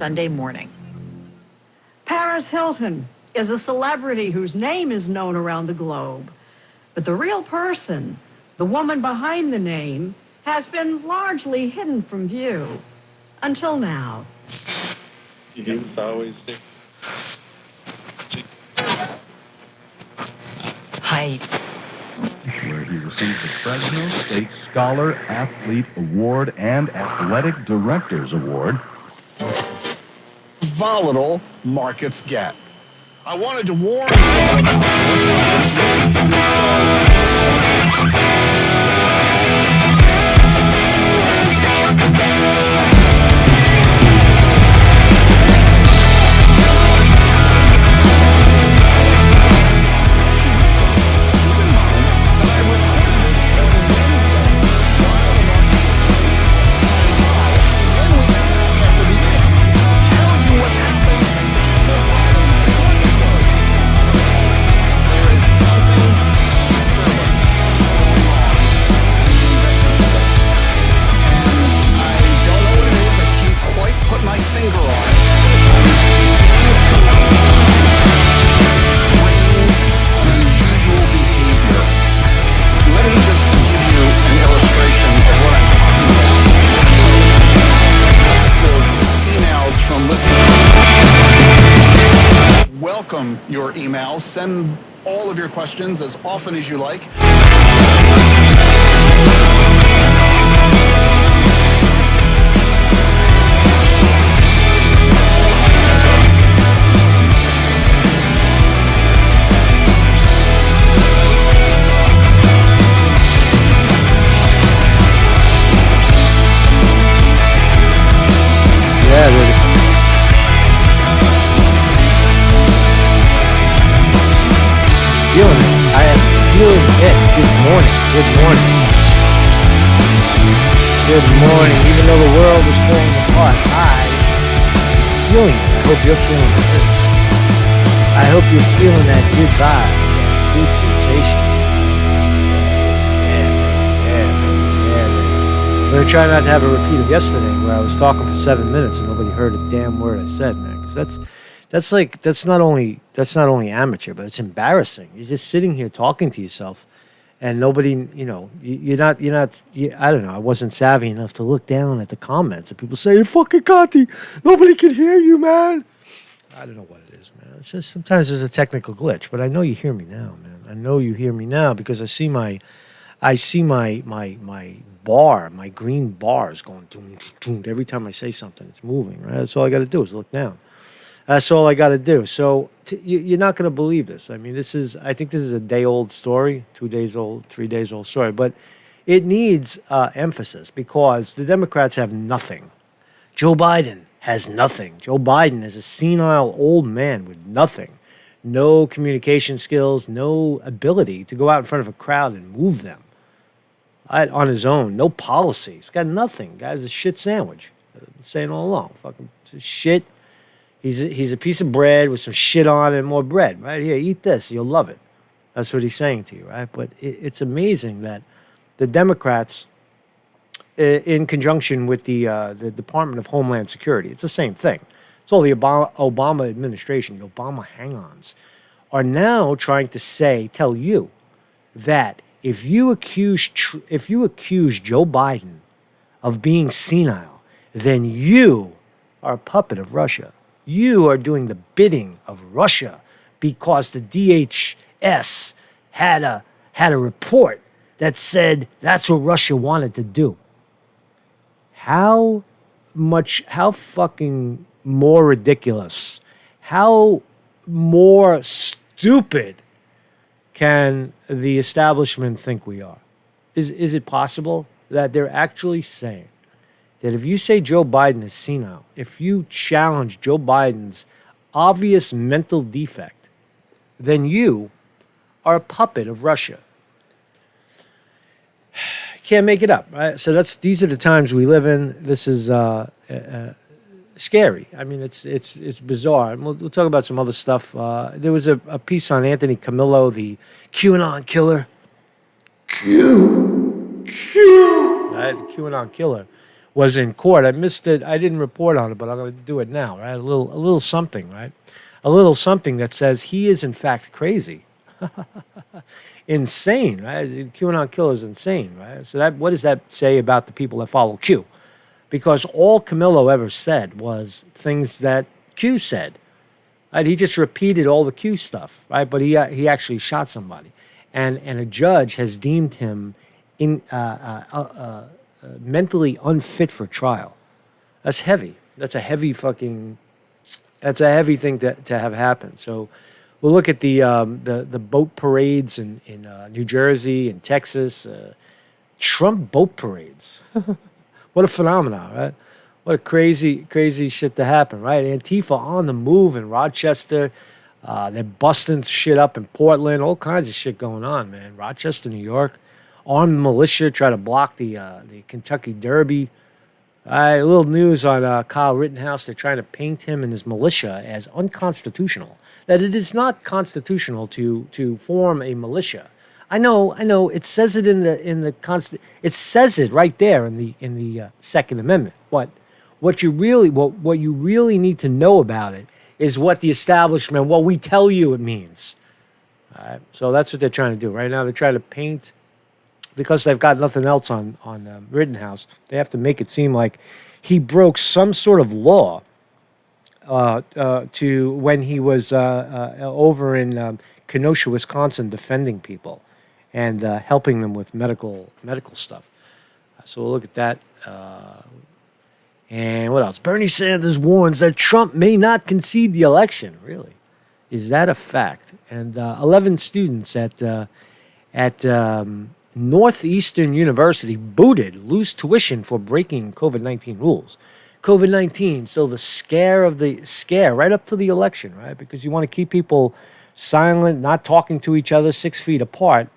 Sunday morning. Paris Hilton is a celebrity whose name is known around the globe. But the real person, the woman behind the name, has been largely hidden from view. Until now. You always say. Hi. Where he received the Fresno State Scholar Athlete Award and Athletic Directors Award. Volatile markets get. I wanted to warn your emails. Send all of your questions as often as you like. Feeling it. I am feeling it. Good morning. Good morning. Good morning. Even though the world is falling apart, I'm feeling it. I hope you're feeling it too. I hope you're feeling that good vibe, that good sensation. Yeah. We're going to try not to have a repeat of yesterday where I was talking for 7 minutes and nobody heard a damn word I said, man. Because that's not only amateur, but it's embarrassing. You're just sitting here talking to yourself, and nobody, you're not. I don't know. I wasn't savvy enough to look down at the comments and people say, "Fucking Conte, nobody can hear you, man." I don't know what it is, man. It's just sometimes there's a technical glitch, but I know you hear me now, man. I know you hear me now because I see my bar, my green bars going doom, doom, every time I say something. It's moving, right? That's all I got to do is look down. That's all I got to do. So you're not going to believe this. I mean, I think this is a day-old story, 2 days old, 3 days old story. But it needs emphasis because the Democrats have nothing. Joe Biden has nothing. Joe Biden is a senile old man with nothing. No communication skills, no ability to go out in front of a crowd and move them on his own. No policy. He's got nothing. Guy's a shit sandwich. I've been saying all along. Fucking shit. He's a piece of bread with some shit on it and more bread, right? Here, eat this. You'll love it. That's what he's saying to you, right? But it's amazing that the Democrats, in conjunction with the Department of Homeland Security, it's the same thing. It's all the Obama administration, the Obama hang-ons, are now trying to tell you that if you accuse Joe Biden of being senile, then you are a puppet of Russia. You are doing the bidding of Russia because the DHS had a report that said that's what Russia wanted to do. How fucking more ridiculous, how more stupid can the establishment think we are? Is it possible that they're actually saying that if you say Joe Biden is senile, if you challenge Joe Biden's obvious mental defect, then you are a puppet of Russia? Can't make it up, right? So these are the times we live in. This is scary. I mean, it's bizarre. And we'll talk about some other stuff. There was a piece on Anthony Camillo, the QAnon killer. Right, the QAnon killer, was in court. I missed it. I didn't report on it, but I'm going to do it now, right? A little something, right? A little something that says he is in fact crazy, insane, right? The QAnon killer is insane, right? So what does that say about the people that follow Q? Because all Camillo ever said was things that Q said. Right? He just repeated all the Q stuff, right? But he actually shot somebody, and a judge has deemed him mentally unfit for trial. That's heavy. That's a heavy fucking. That's a heavy thing to have happen. So we'll look at the boat parades in New Jersey and Texas. Trump boat parades. What a phenomenon, right? What a crazy shit to happen, right? Antifa on the move in Rochester. They're busting shit up in Portland. All kinds of shit going on, man. Rochester, New York. Armed militia try to block the Kentucky Derby. A little news on Kyle Rittenhouse. They're trying to paint him and his militia as unconstitutional. That it is not constitutional to form a militia. I know. It says it in the it says it right there in the Second Amendment. What you really need to know about it is what the establishment, what we tell you it means. All right? So that's what they're trying to do right now. They're trying to paint, because they've got nothing else on Rittenhouse. They have to make it seem like he broke some sort of law to when he was over in Kenosha, Wisconsin, defending people and helping them with medical stuff. So we'll look at that. And what else? Bernie Sanders warns that Trump may not concede the election. Really? Is that a fact? And 11 students at Northeastern University lose tuition for breaking COVID-19 rules. COVID-19, still the scare right up to the election, right? Because you want to keep people silent, not talking to each other 6 feet apart,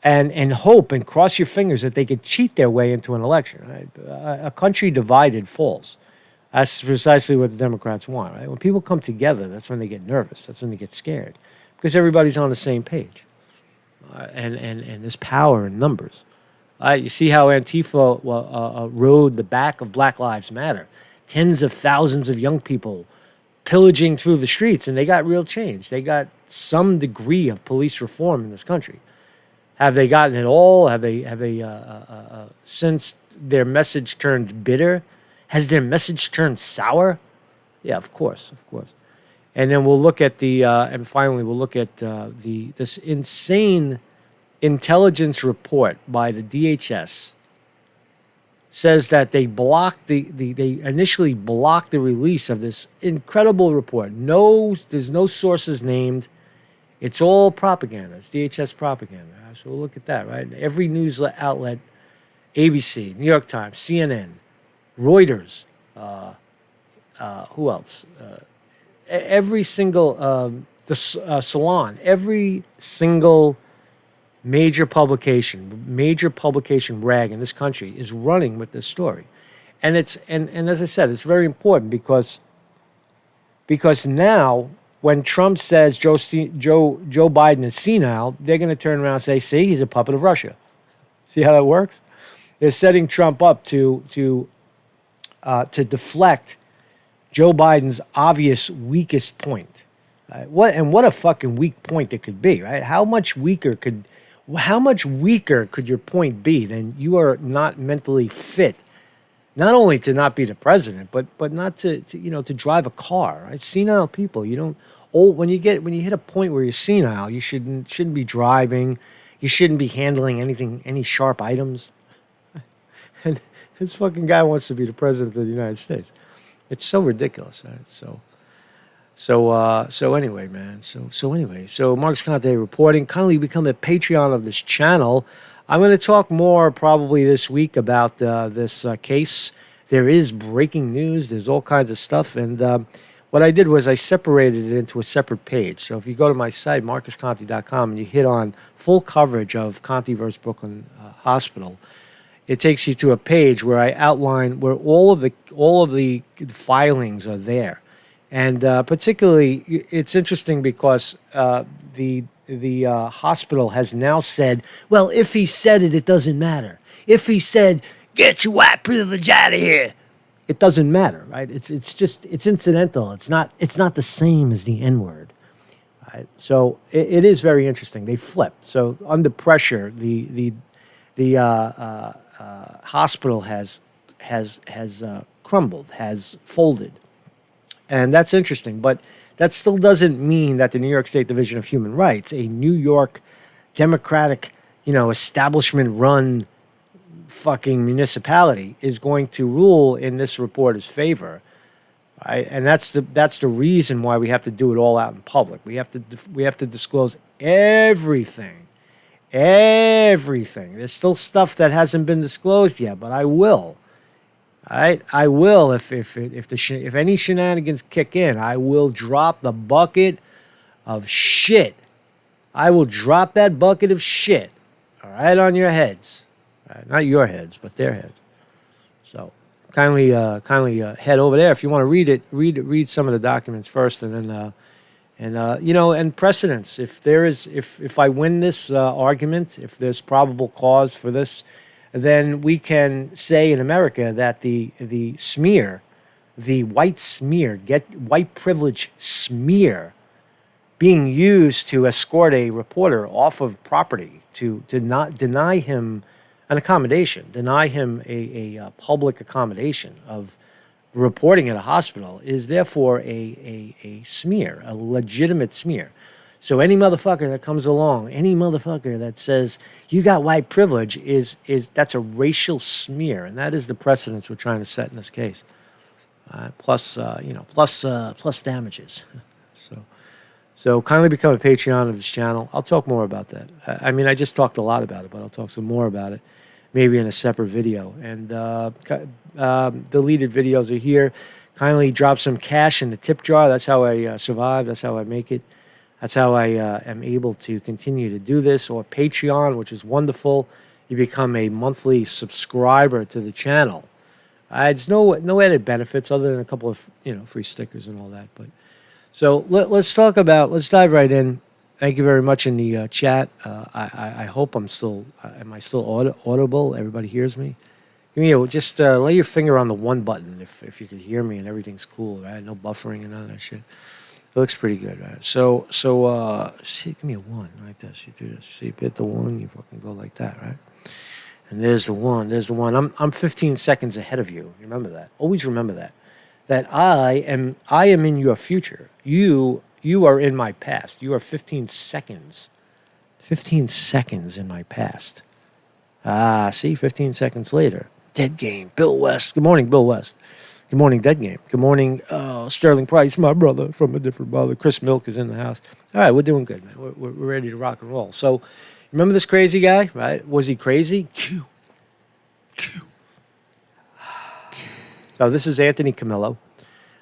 and hope and cross your fingers that they could cheat their way into an election. Right? A country divided falls. That's precisely what the Democrats want, right? When people come together, that's when they get nervous. That's when they get scared, because everybody's on the same page. And there's power in numbers. You see how Antifa rode the back of Black Lives Matter. Tens of thousands of young people pillaging through the streets, and they got real change. They got some degree of police reform in this country. Have they gotten it all? Have they since their message turned bitter? Has their message turned sour? Yeah, of course. And then we'll look at and finally we'll look at this insane intelligence report by the DHS. Says that they initially blocked the release of this incredible report. There's no sources named. It's all propaganda. It's DHS propaganda. So we'll look at that, right? Every news outlet, ABC, New York Times, CNN, Reuters, who else? Every single, Salon, every single major publication rag in this country is running with this story. And and as I said, it's very important because now when Trump says Joe Biden is senile, they're going to turn around and say, see, he's a puppet of Russia. See how that works? They're setting Trump up to deflect Joe Biden's obvious weakest point. What a fucking weak point it could be, right? How much weaker could your point be than you are not mentally fit, not only to not be the president, but not to drive a car, right? Senile people, when you hit a point where you're senile, you shouldn't be driving, you shouldn't be handling any sharp items. And this fucking guy wants to be the president of the United States. It's so ridiculous, right? So anyway, man. So Marcus Conte reporting. Kindly become a Patreon of this channel. I'm going to talk more probably this week about this case. There is breaking news. There's all kinds of stuff. And what I did was I separated it into a separate page. So if you go to my site, marcusconte.com, and you hit on full coverage of Conte versus Brooklyn Hospital, it takes you to a page where I outline where all of the filings are there. And particularly, it's interesting because the hospital has now said, well, if he said it, it doesn't matter. If he said Get your white privilege out of here. It doesn't matter, right? It's incidental. It's not the same as the N-word. Right? So it is very interesting. They flipped. So under pressure, the hospital has crumbled, has folded, and that's interesting. But that still doesn't mean that the New York State Division of Human Rights, a New York Democratic, establishment-run fucking municipality, is going to rule in this reporter's favor. Right? And that's the reason why we have to do it all out in public. We have to disclose everything. Everything. There's still stuff that hasn't been disclosed yet, but I will. All right, I will if any shenanigans kick in, I will drop the bucket of shit. I will drop that bucket of shit. All right, on your heads. All right, not your heads, but their heads. So kindly head over there if you want to read it. Read some of the documents first, and then and precedents. If I win this argument, if there's probable cause for this, then we can say in America that the smear, the white smear, white privilege smear, being used to escort a reporter off of property to not deny him an accommodation, deny him a public accommodation of reporting at a hospital, is therefore a smear, a legitimate smear. So any motherfucker that comes along, any motherfucker that says you got white privilege is that's a racial smear, and that is the precedence we're trying to set in this case. Plus damages. So kindly become a Patreon of this channel. I'll talk more about that. I just talked a lot about it, but I'll talk some more about it, maybe in a separate video. And deleted videos are here. Kindly drop some cash in the tip jar. That's how I survive. That's how I make it. That's how I am able to continue to do this. Or Patreon, which is wonderful. You become a monthly subscriber to the channel. It's no added benefits other than a couple of free stickers and all that. But so let's dive right in. Thank you very much in the chat. I hope am I still audible? Everybody hears me? Just lay your finger on the one button if you can hear me and everything's cool, right? No buffering and none of that shit. It looks pretty good, right? So see, give me a 1 like this. You do this. See, you hit the 1, you fucking go like that, right? And there's the 1. There's the 1. I'm 15 seconds ahead of you. Remember that. Always remember that. That I am in your future. You are in my past. You are 15 seconds. 15 seconds in my past. See, 15 seconds later. Dead Game. Bill West. Good morning, Bill West. Good morning, Dead Game. Good morning, Sterling Price, my brother from a different brother. Chris Milk is in the house. All right, we're doing good, man. We're ready to rock and roll. So, remember this crazy guy, right? Was he crazy? Q. So this is Anthony Camillo.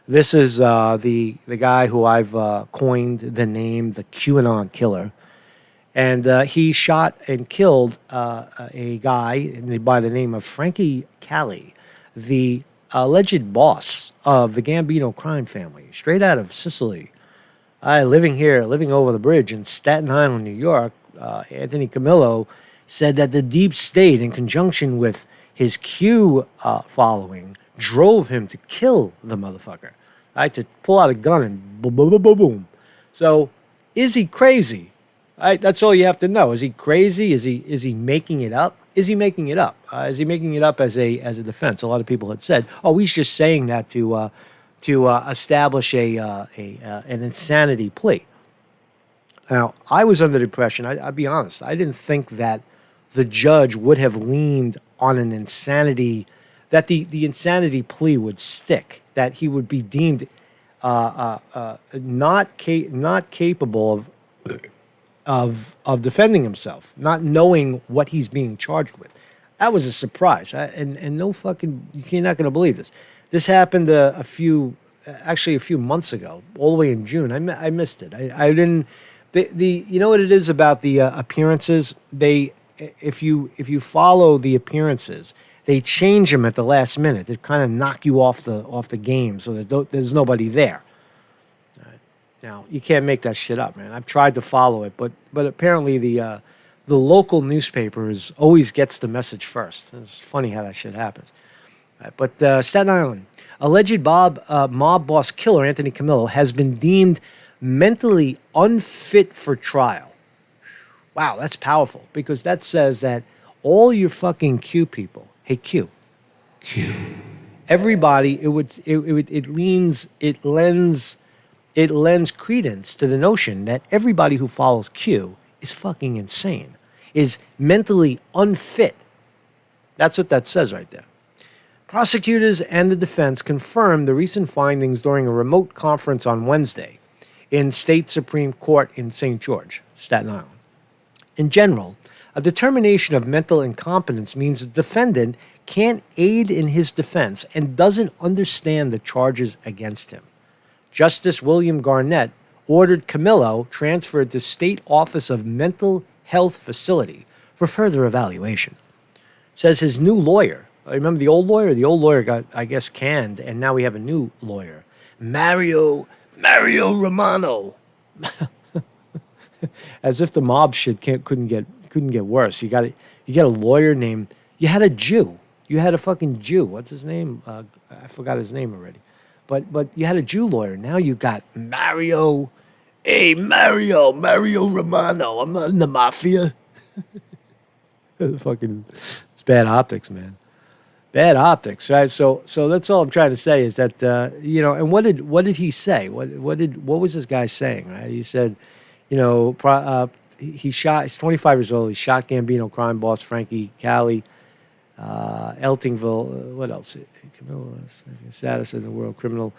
This is the guy who I've coined the name the QAnon Killer. And he shot and killed a guy by the name of Frankie Cali, the alleged boss of the Gambino crime family, straight out of Sicily. Living over the bridge in Staten Island, New York. Anthony Camillo said that the deep state, in conjunction with his Q following, drove him to kill the motherfucker. Right, to pull out a gun and boom, boom, boom, boom, boom. So, is he crazy? Right, that's all you have to know. Is he crazy? Is he making it up? Is he making it up? Is he making it up as a defense? A lot of people had said, "Oh, he's just saying that to establish an insanity plea." Now, I was under the impression. I'll be honest. I didn't think that the judge would have leaned on an insanity, that the insanity plea would stick, that he would be deemed not capable of defending himself, not knowing what he's being charged with. That was a surprise, and no fucking, you're not going to believe this. This happened a few months ago, all the way in June. I missed it. I didn't. You know what it is about the appearances? If you follow the appearances, they change them at the last minute to kind of knock you off the game, so that there's nobody there. Now, you can't make that shit up, man. I've tried to follow it, but apparently the the local newspapers always gets the message first. It's funny how that shit happens. But Staten Island, alleged mob boss killer Anthony Camillo has been deemed mentally unfit for trial. Wow, that's powerful, because that says that all your fucking Q people, hey Q, everybody, it lends credence to the notion that everybody who follows Q is fucking insane, is mentally unfit. That's what that says right there. Prosecutors and the defense confirmed the recent findings during a remote conference on Wednesday in State Supreme Court in St. George, Staten Island. In general, a determination of mental incompetence means the defendant can't aid in his defense and doesn't understand the charges against him. Justice William Garnett ordered Camillo transferred to State Office of Mental Health Facility for further evaluation. Says his new lawyer, remember the old lawyer? The old lawyer got, I guess, canned, and now we have a new lawyer, Mario Romano. As if the mob shit couldn't get worse. You got a lawyer named, you had a Jew. You had a fucking Jew. What's his name? I forgot his name already. But you had a Jew lawyer. Now you got Mario Romano. I'm not in the mafia. Fucking, it's bad optics, man. Bad optics, right? So that's all I'm trying to say is that and what did he say? What was this guy saying? Right? He said, he shot. He's 25 years old. He shot Gambino crime boss Frankie Cali, Eltingville. What else? Camillo, status of the world criminal.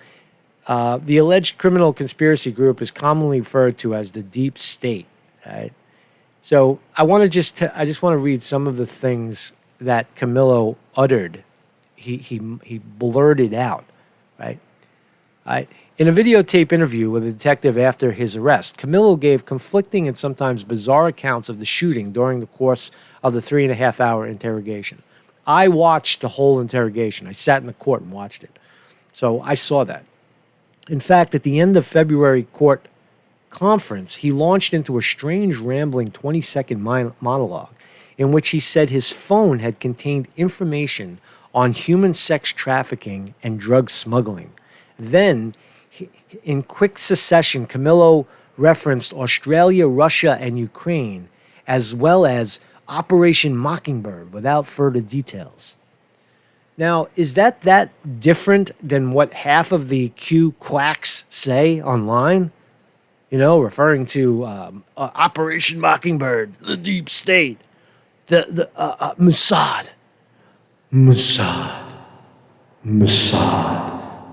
The alleged criminal conspiracy group is commonly referred to as the Deep State. Right? So I just want to read some of the things that Camillo uttered. He blurted out, right? In a videotape interview with a detective after his arrest, Camillo gave conflicting and sometimes bizarre accounts of the shooting during the course of the 3.5-hour interrogation. I watched the whole interrogation. I sat in the court and watched it. So I saw that. In fact, at the end of February court conference, he launched into a strange, rambling 20-second monologue in which he said his phone had contained information on human sex trafficking and drug smuggling. Then, in quick succession, Camillo referenced Australia, Russia, and Ukraine, as well as Operation Mockingbird, without further details. Now, is that different than what half of the Q quacks say online? Referring to Operation Mockingbird, the Deep State, the Mossad.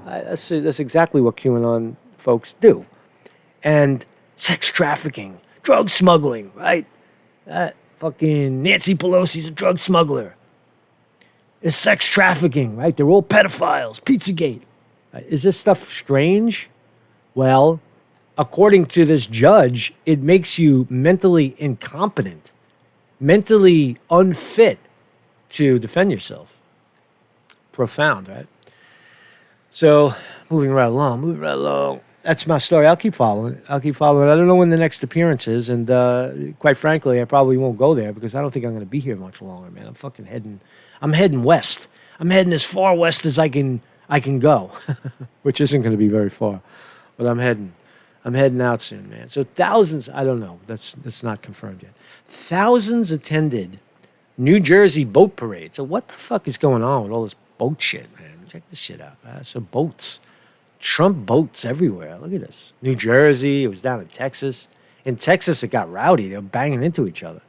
That's exactly what QAnon folks do. And sex trafficking, drug smuggling, right? That fucking Nancy Pelosi's a drug smuggler. It's sex trafficking, right? They're all pedophiles. Pizzagate. Is this stuff strange? Well, according to this judge, it makes you mentally incompetent, mentally unfit to defend yourself. Profound, right? So, moving right along. That's my story. I'll keep following it. I don't know when the next appearance is, and quite frankly, I probably won't go there because I don't think I'm going to be here much longer, man. I'm heading west. I'm heading as far west as I can go, which isn't going to be very far, but I'm heading out soon, man. So thousands, I don't know. That's not confirmed yet. Thousands attended New Jersey boat parade. So what the fuck is going on with all this boat shit, man? Check this shit out. So boats. Trump boats everywhere. Look at this. New Jersey. It was down in Texas. In Texas, it got rowdy. They were banging into each other.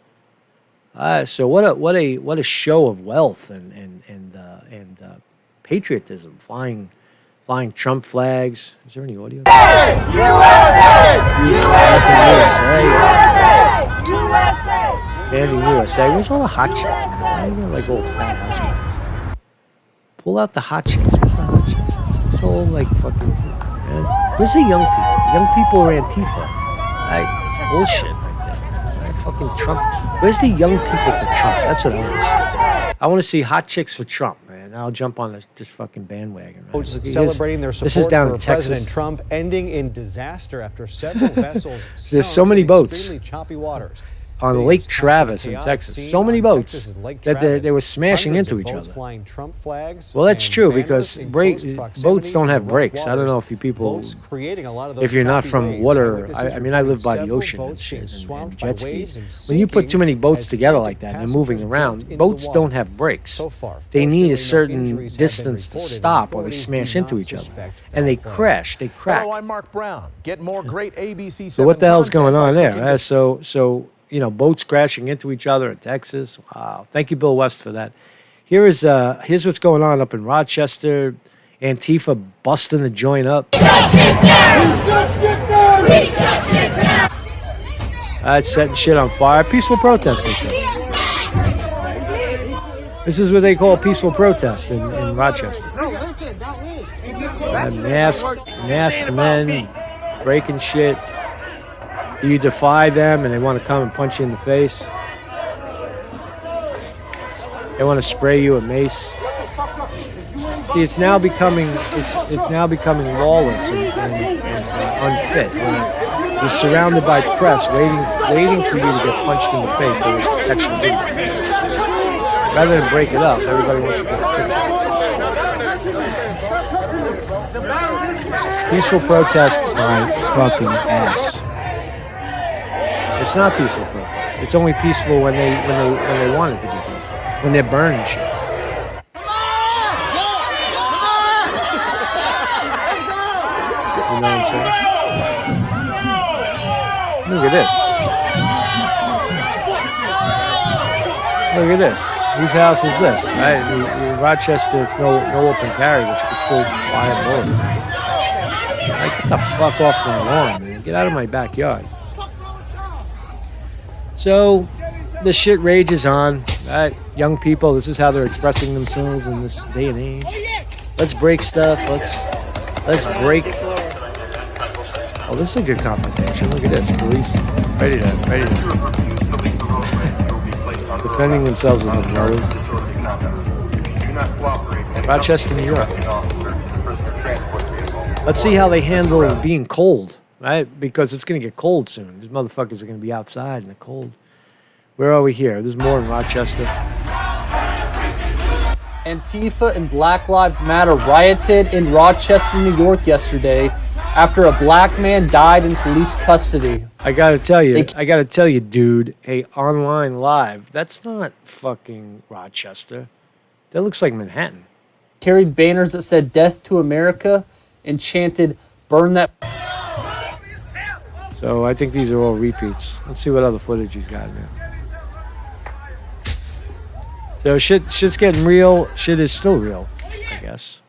So what a show of wealth and patriotism. Flying Trump flags. Is there any audio? Banding USA. Where's all the hot chicks, man? Why are you like old fat housewives? Pull out the hot chicks. Where's the hot chicks? It's all like fucking, man. Where's the young people? Young people are Antifa. It's bullshit right there. Right? Fucking Trump. Where's the young people for Trump? That's what I want to see. I want to see hot chicks for Trump, man. I'll jump on this fucking bandwagon. Right? Celebrating their support for President Trump, ending in disaster after several vessels There's so many boats. Extremely choppy waters. on Lake Travis in Texas. So many boats that they were smashing into each other. Flying Trump flags. Well, that's true because boats don't have brakes. I don't know if you people, if you're not from water. I mean, I live by the ocean and shit, and jet skis. When you put too many boats together like that and they're moving around, boats don't have brakes. They need a certain distance to stop or they smash into each other. And they crash, they crack. Hello, I'm Mark Brown. Get more great ABC7 So what the hell's going on there? content by So boats crashing into each other in Texas. Wow. Thank you, Bill West, for that. Here's what's going on up in Rochester. Antifa busting the joint up. It's setting shit on fire. Peaceful protest, they say. This is what they call a peaceful protest in Rochester. Masked men breaking shit. You defy them and they want to come and punch you in the face. They want to spray you with mace. See, it's now becoming lawless and unfit. You're surrounded by press waiting for you to get punched in the face. So it's extra dangerous. Rather than break it up, everybody wants to get kicked. Peaceful protest, my fucking ass. It's not peaceful protest. It's only peaceful when they want it to be peaceful. When they're burning shit. You know what I'm saying? Look at this. Look at this. Whose house is this? In Rochester, it's no open carry, but you can still fire bullets. Like, get the fuck off my lawn, man. Get out of my backyard. So, the shit rages on. Young people, this is how they're expressing themselves in this day and age. Let's break stuff. Let's break. Oh, this is a good confrontation. Look at this. Police ready to defending themselves with the nose. Rochester, New York. Let's see how they handle being cold, right? Because it's going to get cold soon. These motherfuckers are going to be outside in the cold. Where are we here? There's more in Rochester. Antifa and Black Lives Matter rioted in Rochester, New York yesterday after a black man died in police custody. I gotta tell you, dude, hey, online live, that's not fucking Rochester. That looks like Manhattan. Carried banners that said "Death to America" and chanted "Burn that." So I think these are all repeats. Let's see what other footage he's got now. So shit's getting real. Shit is still real, I guess.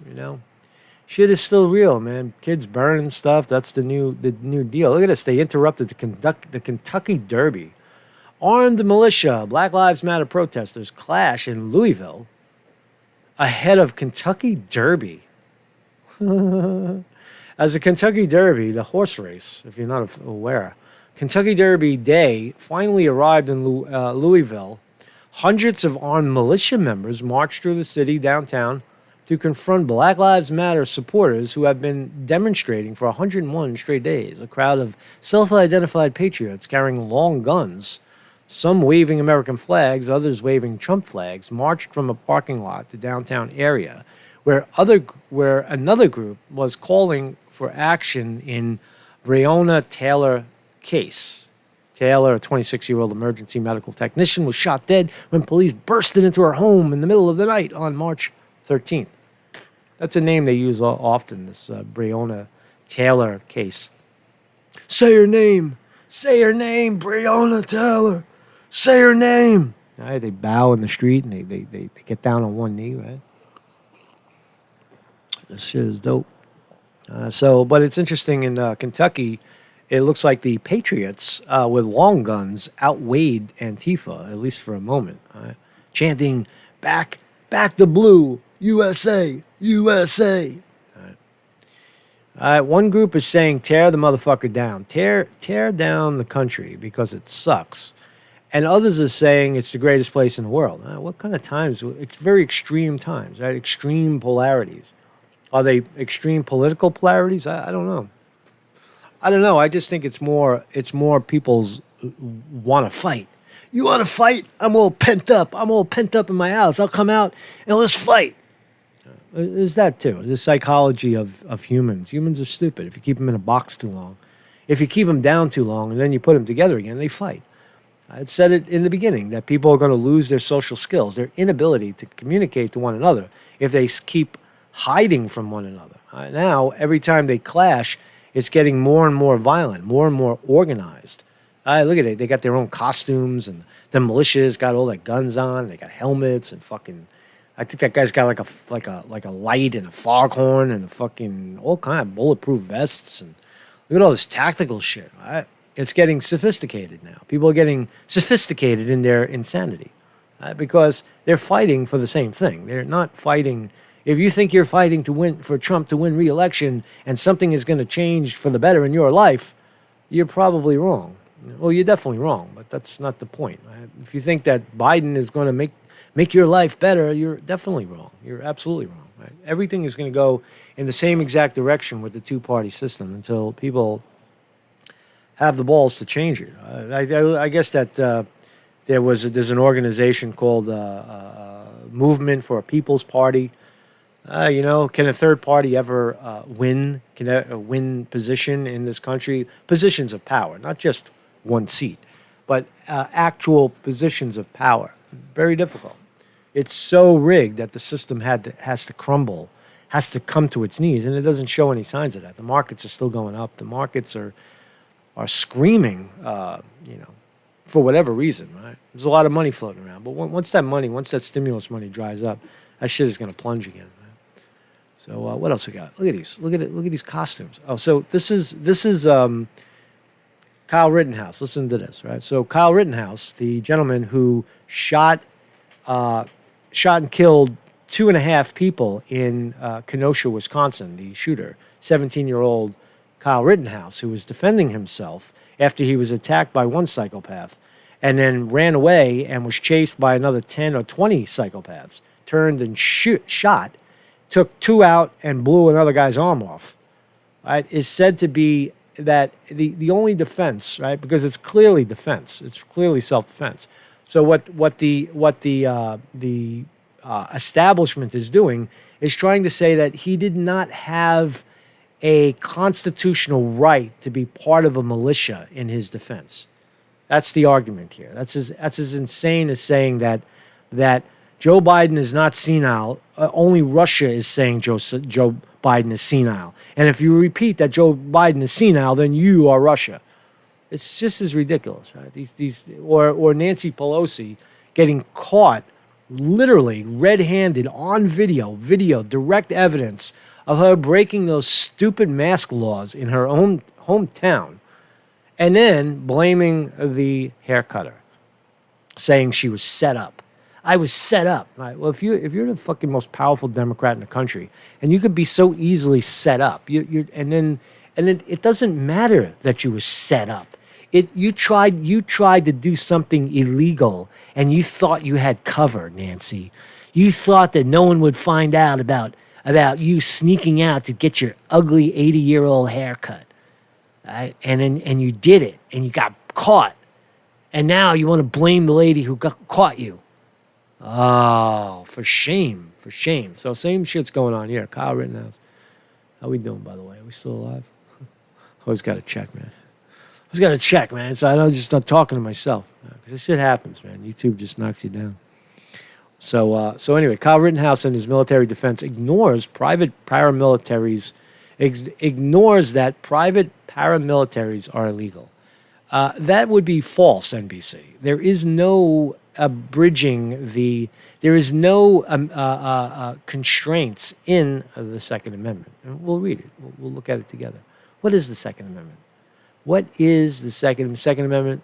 Shit is still real, man. Kids burning stuff. That's the new deal. Look at this. They interrupted the Kentucky Derby. Armed militia, Black Lives Matter protesters clash in Louisville ahead of Kentucky Derby. As the Kentucky Derby, the horse race, if you're not aware, Kentucky Derby Day finally arrived in Louisville. Hundreds of armed militia members marched through the city downtown to confront Black Lives Matter supporters who have been demonstrating for 101 straight days. A crowd of self-identified patriots carrying long guns, some waving American flags, others waving Trump flags, marched from a parking lot to downtown area where another group was calling for action in Breonna Taylor case. Taylor, a 26-year-old emergency medical technician, was shot dead when police bursted into her home in the middle of the night on March 13th. That's a name they use often, this Breonna Taylor case. Say her name. Say her name, Breonna Taylor. Say her name. Right, they bow in the street and they get down on one knee, right? This shit is dope. But it's interesting in Kentucky, it looks like the Patriots with long guns outweighed Antifa, at least for a moment, chanting, back the blue, USA, USA. One group is saying, tear the motherfucker down. Tear down the country because it sucks. And others are saying it's the greatest place in the world. What kind of times? It's very extreme times, right? Extreme polarities. Are they extreme political polarities? I don't know. I just think it's more people's want to fight. You want to fight? I'm all pent up. I'm all pent up in my house. I'll come out and let's fight. There's that too. The psychology of humans. Humans are stupid. If you keep them in a box too long, if you keep them down too long, and then you put them together again, they fight. I said it in the beginning that people are going to lose their social skills, their inability to communicate to one another if they keep hiding from one another. Now, every time they clash, it's getting more and more violent, more and more organized. Look at it. They got their own costumes, and the militias got all their guns on. They got helmets and fucking. I think that guy's got like a light and a foghorn and a fucking all kind of bulletproof vests, and look at all this tactical shit. It's getting sophisticated now. People are getting sophisticated in their insanity because they're fighting for the same thing. They're not fighting. If you think you're fighting to win for Trump to win re-election and something is going to change for the better in your life, you're probably wrong. Well, you're definitely wrong, but that's not the point. Right? If you think that Biden is going to make your life better, you're definitely wrong. You're absolutely wrong. Right? Everything is going to go in the same exact direction with the two-party system until people have the balls to change it. I guess that there's an organization called Movement for a People's Party. Can a third party ever win? Can win position in this country? Positions of power, not just one seat, but actual positions of power. Very difficult. It's so rigged that the system has to crumble, has to come to its knees, and it doesn't show any signs of that. The markets are still going up. The markets are screaming, for whatever reason. Right? There's a lot of money floating around, but once that stimulus money dries up, that shit is going to plunge again. Right? So what else we got? Look at these. Look at these costumes. Oh, so this is Kyle Rittenhouse. Listen to this, right? So Kyle Rittenhouse, the gentleman who shot and killed 2.5 people in Kenosha, Wisconsin, the shooter, 17-year-old Kyle Rittenhouse, who was defending himself after he was attacked by one psychopath and then ran away and was chased by another 10 or 20 psychopaths, turned and shot, took 2 out and blew another guy's arm off, right, is said to be that the only defense, right, because it's clearly defense, it's clearly self-defense. So what the establishment is doing is trying to say that he did not have a constitutional right to be part of a militia in his defense. That's the argument here. That's as insane as saying that Joe Biden is not senile. Only Russia is saying Joe Biden is senile. And if you repeat that Joe Biden is senile, then you are Russia. It's just as ridiculous, right? Or Nancy Pelosi getting caught literally red-handed on video, direct evidence of her breaking those stupid mask laws in her own hometown, and then blaming the hair cutter, saying she was set up. I was set up. Right? Well, if you're the fucking most powerful Democrat in the country, and you could be so easily set up, and then it doesn't matter that you were set up. You tried to do something illegal, and you thought you had cover, Nancy. You thought that no one would find out about you sneaking out to get your ugly 80-year-old haircut, right? And you did it, and you got caught, and now you want to blame the lady who caught you. Oh, for shame. So same shit's going on here. Kyle Rittenhouse. How we doing, by the way? Are we still alive? Always got to check, man. So I don't just start talking to myself. Because this shit happens, man. YouTube just knocks you down. So anyway, Kyle Rittenhouse and his military defense ignores that private paramilitaries are illegal. That would be false, NBC. There is no there is no constraints in the Second Amendment. And we'll read it. We'll look at it together. What is the Second Amendment? What is the Second Amendment?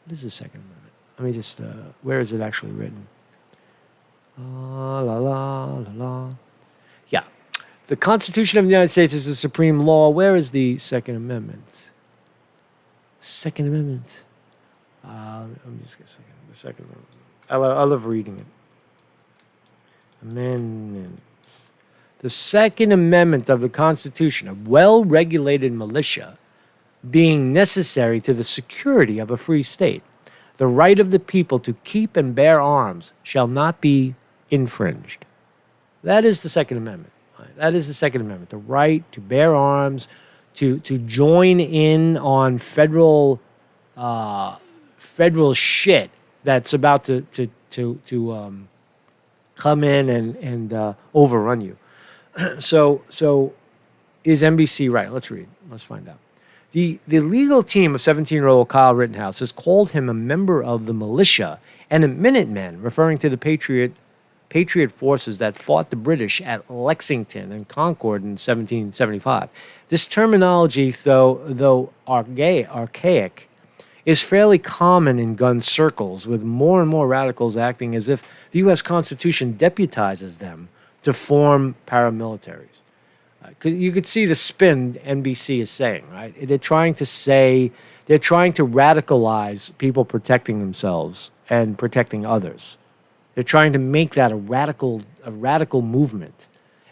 What is the Second Amendment? Let me just, where is it actually written? Yeah. The Constitution of the United States is the supreme law. Where is the Second Amendment? Second Amendment. Let me just get a second. The Second Amendment. I love reading it. Amendments. The Second Amendment of the Constitution, a well-regulated militia being necessary to the security of a free state. The right of the people to keep and bear arms shall not be infringed. That is the Second Amendment. That is the Second Amendment. The right to bear arms, to join in on federal shit that's about to come in and overrun you. So is NBC right? Let's read. Let's find out. The legal team of 17-year-old Kyle Rittenhouse has called him a member of the militia and a Minutemen, referring to the Patriot forces that fought the British at Lexington and Concord in 1775. This terminology, though archaic, is fairly common in gun circles, with more and more radicals acting as if the U.S. Constitution deputizes them to form paramilitaries. You could see the spin NBC is saying, right? They're trying to radicalize people protecting themselves and protecting others. They're trying to make that a radical movement,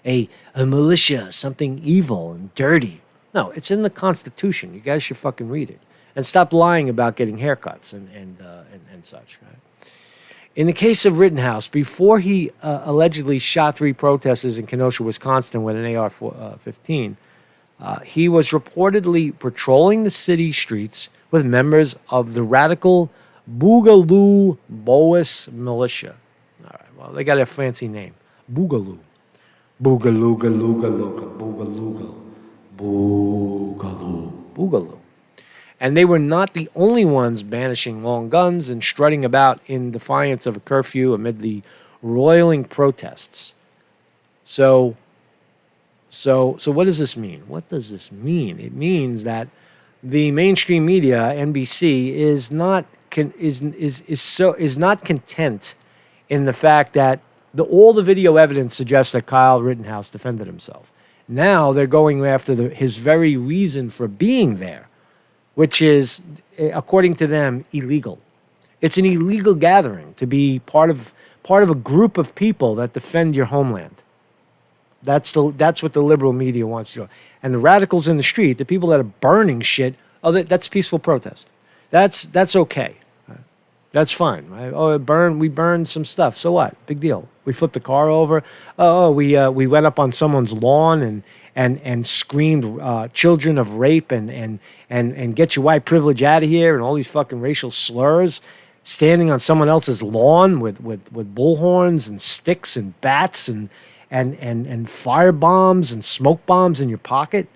a militia, something evil and dirty. No, it's in the Constitution. You guys should fucking read it and stop lying about getting haircuts and such. Right? In the case of Rittenhouse, before he allegedly shot 3 protesters in Kenosha, Wisconsin, with an AR-15, he was reportedly patrolling the city streets with members of the radical Boogaloo Boas militia. All right, well, they got a fancy name. Boogaloo. Boogalooga, looga, looga, boogalooga, boogaloo, boogaloo. And they were not the only ones banishing long guns and strutting about in defiance of a curfew amid the roiling protests. So what does this mean? What does this mean? It means that the mainstream media, NBC, is not content in the fact that all the video evidence suggests that Kyle Rittenhouse defended himself. Now they're going after his very reason for being there, which is, according to them, illegal. It's an illegal gathering to be part of a group of people that defend your homeland. That's what the liberal media wants to do. And the radicals in the street, the people that are burning shit, that's peaceful protest. That's okay. That's fine. Right? Oh, we burned some stuff. So what? Big deal. We flipped the car over. We went up on someone's lawn and screamed children of rape and get your white privilege out of here and all these fucking racial slurs, standing on someone else's lawn with bullhorns and sticks and bats and fire bombs and smoke bombs in your pocket.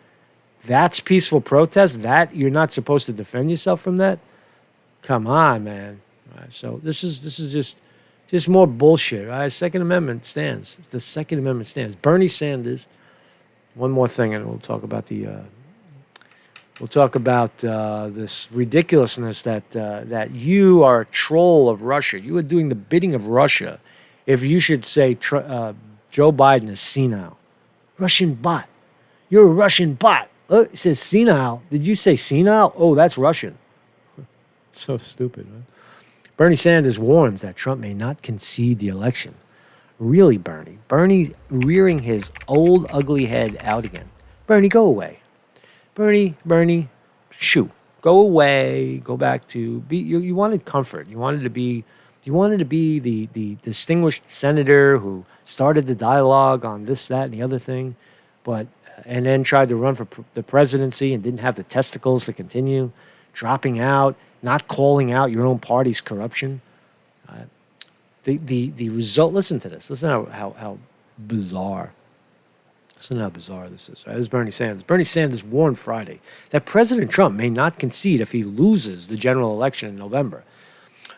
That's peaceful protest. That you're not supposed to defend yourself from that. Come on, man. Right, so this is just more bullshit. Right? Second Amendment stands. The Second Amendment stands. Bernie Sanders. One more thing, and we'll talk about this ridiculousness that you are a troll of Russia. You are doing the bidding of Russia. If you should say Joe Biden is senile, Russian bot. You're a Russian bot. It says senile. Did you say senile? Oh, that's Russian. So stupid, man. Bernie Sanders warns that Trump may not concede the election. Really, Bernie? Bernie rearing his old ugly head out again. Bernie, go away. Bernie, shoo. Go away. Go back to be. You wanted comfort. You wanted to be the distinguished senator who started the dialogue on this, that, and the other thing, and then tried to run for the presidency and didn't have the testicles to continue, dropping out, not calling out your own party's corruption. The result. Listen to this. Listen how bizarre. Listen how bizarre this is. Right? This is Bernie Sanders. Bernie Sanders warned Friday that President Trump may not concede if he loses the general election in November.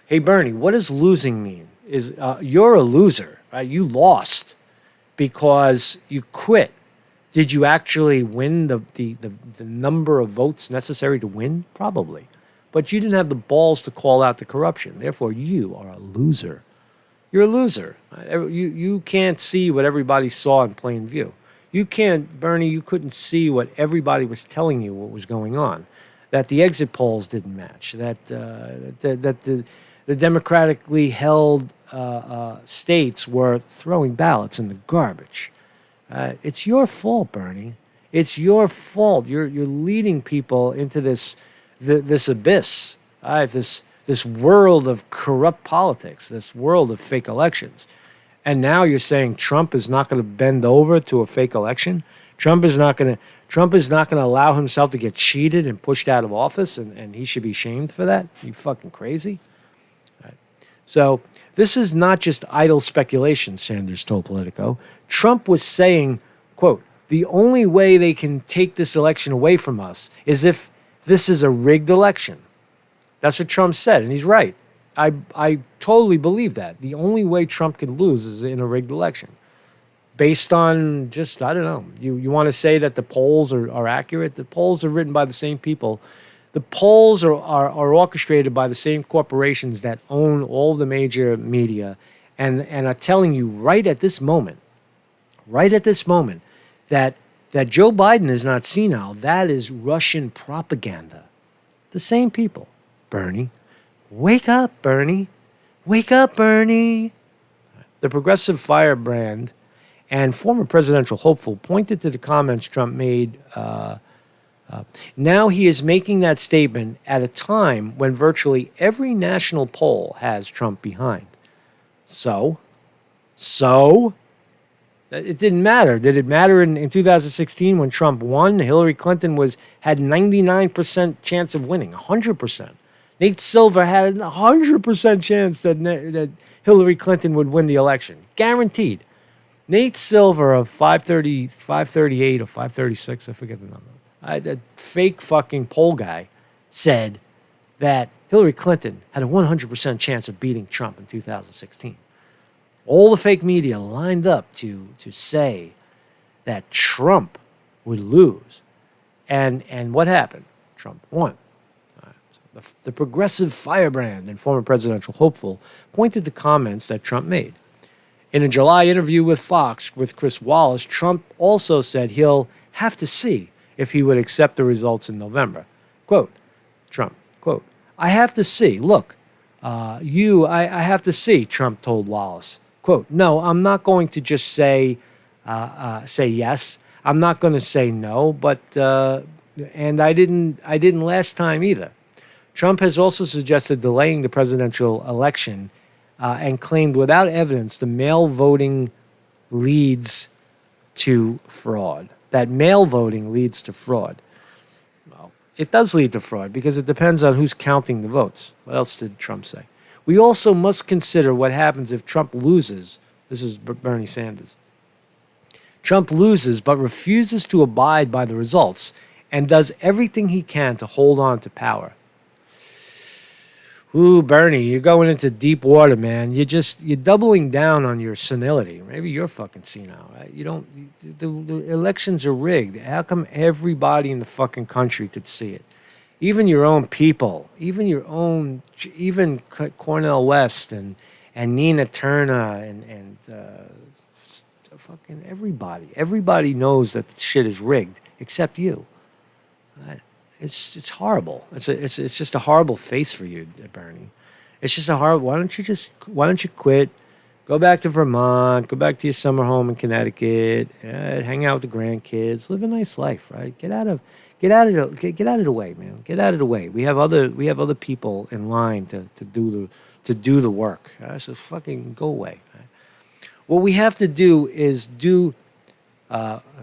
Hey Bernie, what does losing mean? You're a loser, right? You lost because you quit. Did you actually win the number of votes necessary to win? Probably. But you didn't have the balls to call out the corruption. Therefore, you are a loser. You're a loser. You can't see what everybody saw in plain view. You can't, Bernie, you couldn't see what everybody was telling you what was going on. That the exit polls didn't match. That the democratically held states were throwing ballots in the garbage. It's your fault, Bernie. It's your fault. You're leading people into this abyss. This this world of corrupt politics, this world of fake elections. And now you're saying Trump is not going to bend over to a fake election? Trump is not going to allow himself to get cheated and pushed out of office, and he should be shamed for that? You fucking crazy? Right. So this is not just idle speculation, Sanders told Politico. Trump was saying, quote, the only way they can take this election away from us is if this is a rigged election. That's what Trump said, and he's right. I totally believe that. The only way Trump can lose is in a rigged election. Based on just, I don't know, you want to say that the polls are accurate? The polls are written by the same people. The polls are orchestrated by the same corporations that own all the major media and are telling you right at this moment, that Joe Biden is not senile. That is Russian propaganda. The same people. Bernie. Wake up, Bernie. Wake up, Bernie. The progressive firebrand and former presidential hopeful pointed to the comments Trump made. Now he is making that statement at a time when virtually every national poll has Trump behind. So, it didn't matter. Did it matter in 2016 when Trump won? Hillary Clinton had 99% chance of winning, 100%. Nate Silver had a 100% chance that Hillary Clinton would win the election. Guaranteed. Nate Silver of 538 or 536, I forget the number. That fake fucking poll guy said that Hillary Clinton had a 100% chance of beating Trump in 2016. All the fake media lined up to say that Trump would lose. And what happened? Trump won. The progressive firebrand and former presidential hopeful pointed to comments that Trump made. In a July interview with Fox with Chris Wallace, Trump also said he'll have to see if he would accept the results in November. Quote, Trump, quote, I have to see. Look, I have to see, Trump told Wallace. Quote, no, I'm not going to just say yes. I'm not going to say no, but and I didn't last time either. Trump has also suggested delaying the presidential election and claimed without evidence the mail voting leads to fraud. That mail voting leads to fraud. Well, it does lead to fraud because it depends on who's counting the votes. What else did Trump say? We also must consider what happens if Trump loses. This is Bernie Sanders. Trump loses but refuses to abide by the results and does everything he can to hold on to power. Ooh, Bernie, you're going into deep water, man. You're doubling down on your senility. Maybe you're fucking senile, right? The elections are rigged. How come everybody in the fucking country could see it? Even your own people, even Cornel West and Nina Turner and fucking everybody. Everybody knows that the shit is rigged except you. Right? It's horrible. It's just a horrible face for you, Bernie. It's just a horrible. Why don't you quit? Go back to Vermont. Go back to your summer home in Connecticut. Hang out with the grandkids. Live a nice life, right? Get out of the way, man. Get out of the way. We have other people in line to do the work. So fucking go away. Right? What we have to do is do.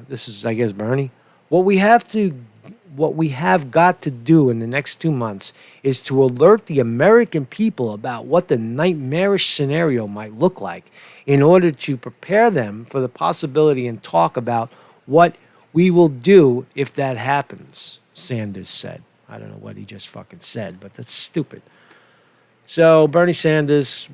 This is, I guess, Bernie. What we have got to do in the next 2 months is to alert the American people about what the nightmarish scenario might look like in order to prepare them for the possibility and talk about what we will do if that happens, Sanders said. I don't know what he just fucking said, but that's stupid. So Bernie Sanders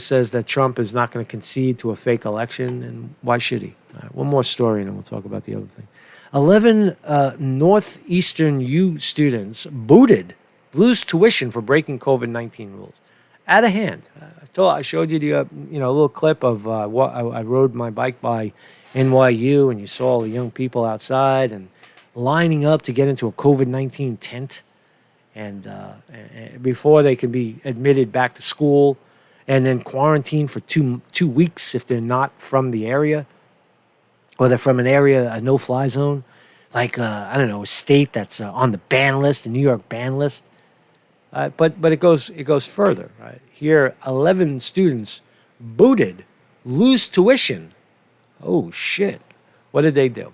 says that Trump is not going to concede to a fake election, and why should he? All right, one more story, and then we'll talk about the other thing. 11 Northeastern U students booted, lose tuition for breaking COVID-19 rules. Out of hand. I showed you the a little clip of what I rode my bike by NYU, and you saw all the young people outside and lining up to get into a COVID-19 tent, and before they can be admitted back to school, and then quarantined for two weeks if they're not from the area. Or they're from an area, a no-fly zone, like, I don't know, a state that's on the ban list, the New York ban list. But it goes further. Right? Here, 11 students booted, lose tuition. Oh shit! What did they do?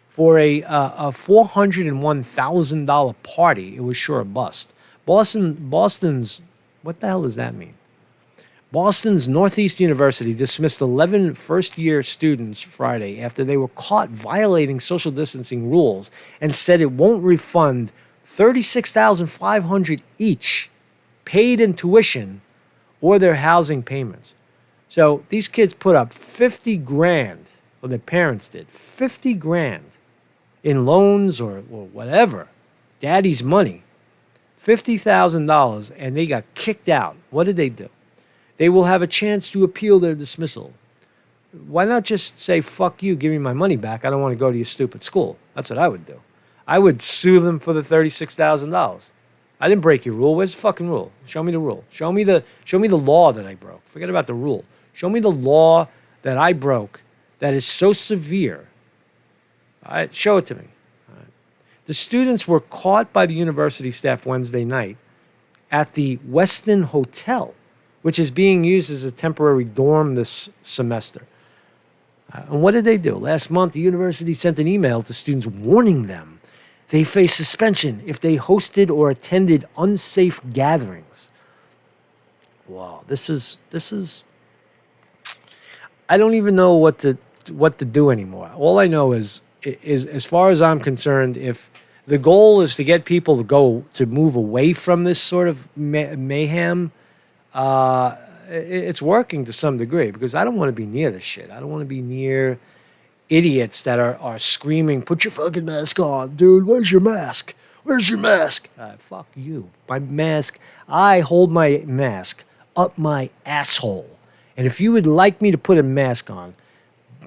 For a $401,000 party, it was sure a bust. Boston's, what the hell does that mean? Boston's Northeast University dismissed 11 first-year students Friday after they were caught violating social distancing rules and said it won't refund $36,500 each paid in tuition or their housing payments. So these kids put up 50 grand, or their parents did, 50 grand in loans or whatever, daddy's money, $50,000, and they got kicked out. What did they do? They will have a chance to appeal their dismissal. Why not just say, fuck you, give me my money back. I don't want to go to your stupid school. That's what I would do. I would sue them for the $36,000. I didn't break your rule. Where's the fucking rule? Show me the rule. Show me the law that I broke. Forget about the rule. Show me the law that I broke that is so severe. All right, show it to me. All right. The students were caught by the university staff Wednesday night at the Westin Hotel, which is being used as a temporary dorm this semester. And what did they do? Last month, the university sent an email to students warning them they face suspension if they hosted or attended unsafe gatherings. Wow, this is. I don't even know what to do anymore. All I know is as far as I'm concerned, if the goal is to get people to move away from this sort of mayhem, it's working to some degree, because I don't want to be near this shit. I don't want to be near idiots that are screaming, put your fucking mask on, dude. Where's your mask? Where's your mask? Fuck you. My mask, I hold my mask up my asshole. And if you would like me to put a mask on,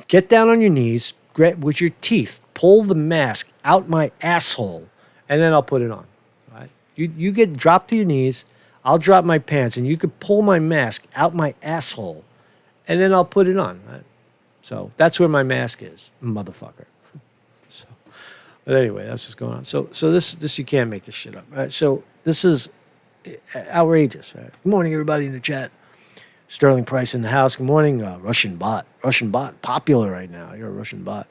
get down on your knees, with your teeth, pull the mask out my asshole, and then I'll put it on. All right? You get dropped to your knees, I'll drop my pants, and you could pull my mask out my asshole, and then I'll put it on. Right? So that's where my mask is, motherfucker. So, but anyway, that's what's going on. So this you can't make this shit up. Right? So this is outrageous. Right? Good morning, everybody in the chat. Sterling Price in the house. Good morning, Russian bot. Russian bot, popular right now. You're a Russian bot.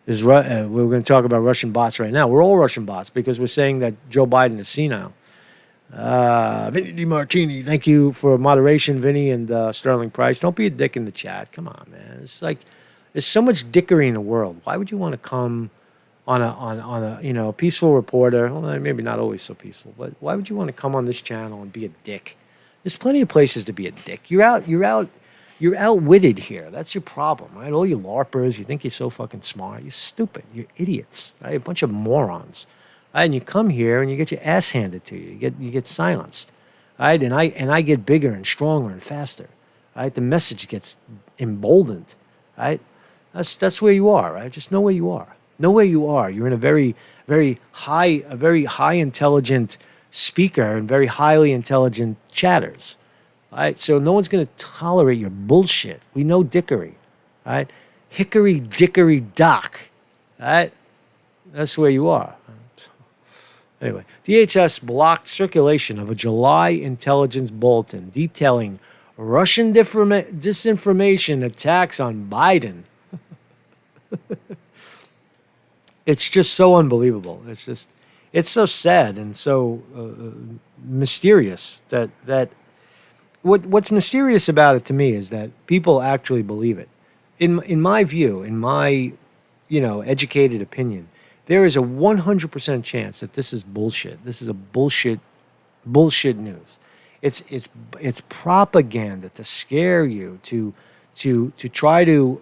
We're going to talk about Russian bots right now. We're all Russian bots because we're saying that Joe Biden is senile. Vinny DiMartini, thank you for moderation, Vinny and Sterling Price. Don't be a dick in the chat. Come on, man. It's like there's so much dickery in the world. Why would you want to come on a peaceful reporter? Well, maybe not always so peaceful, but why would you want to come on this channel and be a dick? There's plenty of places to be a dick. You're outwitted here. That's your problem, right? All you LARPers, you think you're so fucking smart. You're stupid. You're idiots, right? A bunch of morons. Right? And you come here and you get your ass handed to you. You get silenced, right? And I get bigger and stronger and faster, right? The message gets emboldened, right? That's where you are, right? Just know where you are. Know where you are. You're in a very high intelligent speaker and very highly intelligent chatters. All right, so no one's going to tolerate your bullshit. We know dickery. All right, hickory dickory dock. All right, that's where you are. Anyway, DHS blocked circulation of a July intelligence bulletin detailing Russian disinformation attacks on Biden. It's just so unbelievable. It's so sad and so mysterious that what's mysterious about it to me is that people actually believe it. In my view, in my educated opinion, there is a 100% chance that this is bullshit. This is a bullshit news. It's propaganda to scare you, to try to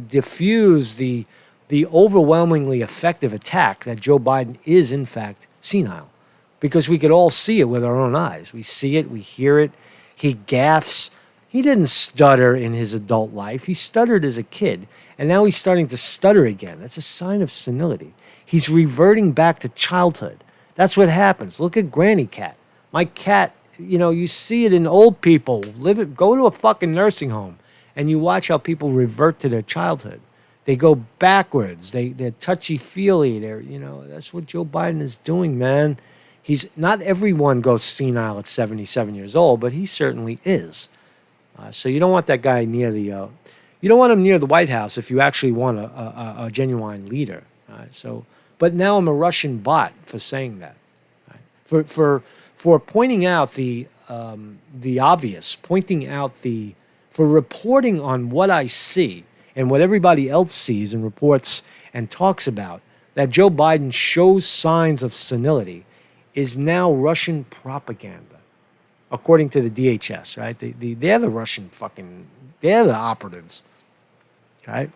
diffuse the overwhelmingly effective attack that Joe Biden is, in fact, senile. Because we could all see it with our own eyes. We see it, we hear it. He gaffes. He didn't stutter in his adult life. He stuttered as a kid, and now he's starting to stutter again. That's a sign of senility. He's reverting back to childhood. That's what happens. Look at Granny Cat. My cat, you see it in old people. Go to a fucking nursing home, and you watch how people revert to their childhood. They go backwards. They're touchy-feely. That's what Joe Biden is doing, man. not everyone goes senile at 77 years old, but he certainly is. So you don't want that guy near the you don't want him near the White House if you actually want a genuine leader. But now I'm a Russian bot for saying that. For pointing out the obvious, for reporting on what I see and what everybody else sees and reports and talks about, that Joe Biden shows signs of senility, is now Russian propaganda, according to the DHS, right? They're the Russian they're the operatives, right?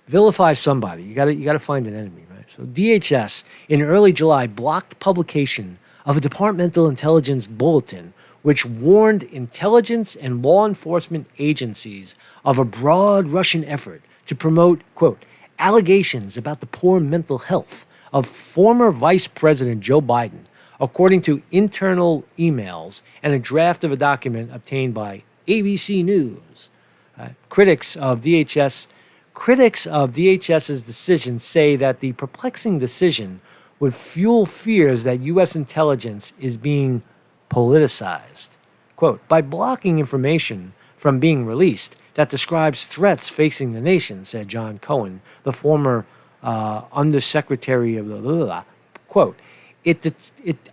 Vilify somebody. You gotta find an enemy, right? So DHS in early July blocked publication of a departmental intelligence bulletin which warned intelligence and law enforcement agencies of a broad Russian effort to promote, quote, allegations about the poor mental health of former Vice President Joe Biden, according to internal emails and a draft of a document obtained by ABC News. Critics of DHS's decision say that the perplexing decision would fuel fears that U.S. intelligence is being politicized. Quote, by blocking information from being released that describes threats facing the nation, said John Cohen, the former undersecretary of the quote, it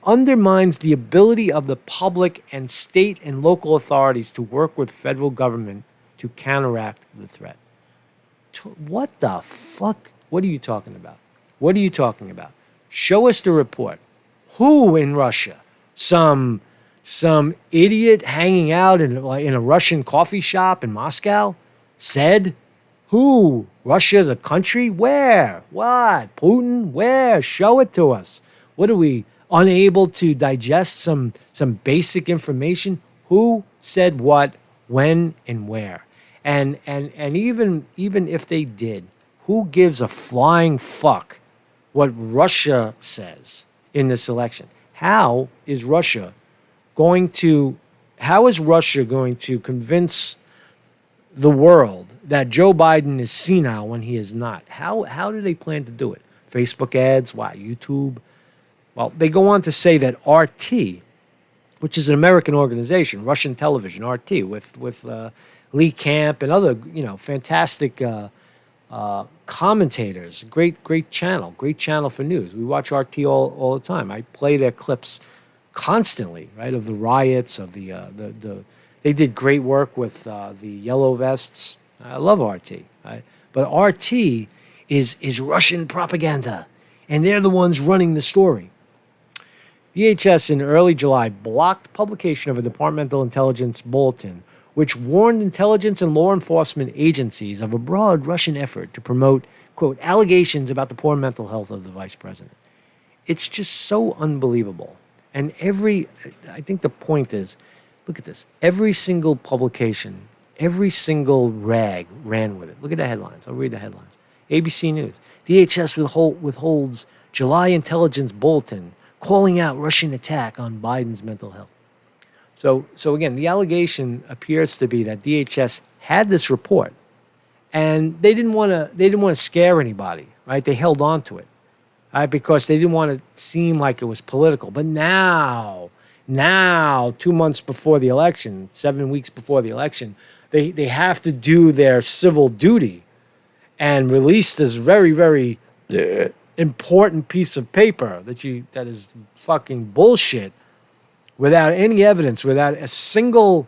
undermines the ability of the public and state and local authorities to work with federal government to counteract the threat. What the fuck? What are you talking about? What are you talking about? Show us the report. Who in Russia? Some idiot hanging out in a Russian coffee shop in Moscow said? Who? Russia, the country? Where? What? Putin? Where? Show it to us. What are we, unable to digest some basic information? Who said what, when, and where? And even if they did, who gives a flying fuck what Russia says in this election? How is Russia going to convince the world that Joe Biden is senile when he is not? How do they plan to do it? Facebook ads? What? YouTube? Well, they go on to say that RT, which is an American organization, Russian television, RT, with Lee Camp and other fantastic commentators, great channel for news. We watch RT all the time. I play their clips constantly, right, of the riots, of the they did great work with the yellow vests. I love RT, right? But RT is Russian propaganda, and they're the ones running the story. DHS in early July blocked publication of a departmental intelligence bulletin which warned intelligence and law enforcement agencies of a broad Russian effort to promote, quote, allegations about the poor mental health of the vice president. It's just so unbelievable. And I think the point is, look at this. Every single publication, every single rag ran with it. Look at the headlines. I'll read the headlines. ABC News. DHS withholds July intelligence bulletin calling out Russian attack on Biden's mental health. So again, the allegation appears to be that DHS had this report, and they didn't want to scare anybody, right? They held on to it, right? Because they didn't want to seem like it was political. But now, 2 months before the election, 7 weeks before the election, they have to do their civil duty and release this very, very important piece of paper that is fucking bullshit, without any evidence, without a single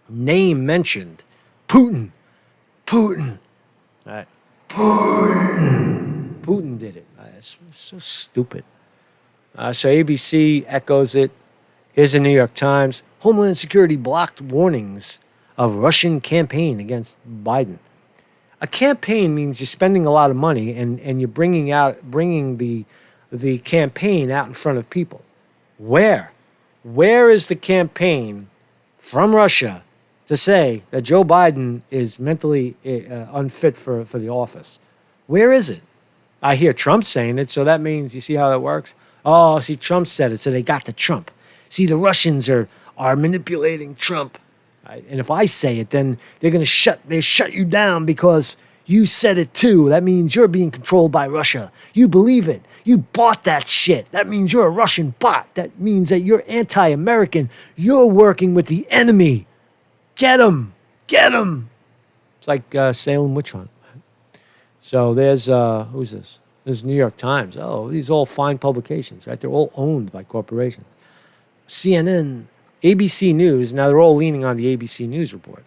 name mentioned. Putin. Right. Putin did it. It's so stupid. So ABC echoes it. Here's the New York Times. Homeland Security blocked warnings of Russian campaign against Biden. A campaign means you're spending a lot of money and you're bringing the campaign out in front of people. Where is the campaign from Russia to say that Joe Biden is mentally unfit for the office? Where is it? I hear Trump saying it, so that means, you see how that works? Oh, see, Trump said it, so they got to Trump. See, the Russians are manipulating Trump. Right? And if I say it, then they're going to shut you down because You said it too. That means you're being controlled by Russia. You believe it. You bought that shit. That means you're a Russian bot. That means that you're anti-American. You're working with the enemy. Get him. Get him. It's like Salem witch hunt. So there's, who's this? There's New York Times. Oh, these are all fine publications, right? They're all owned by corporations. CNN, ABC News. Now they're all leaning on the ABC News report.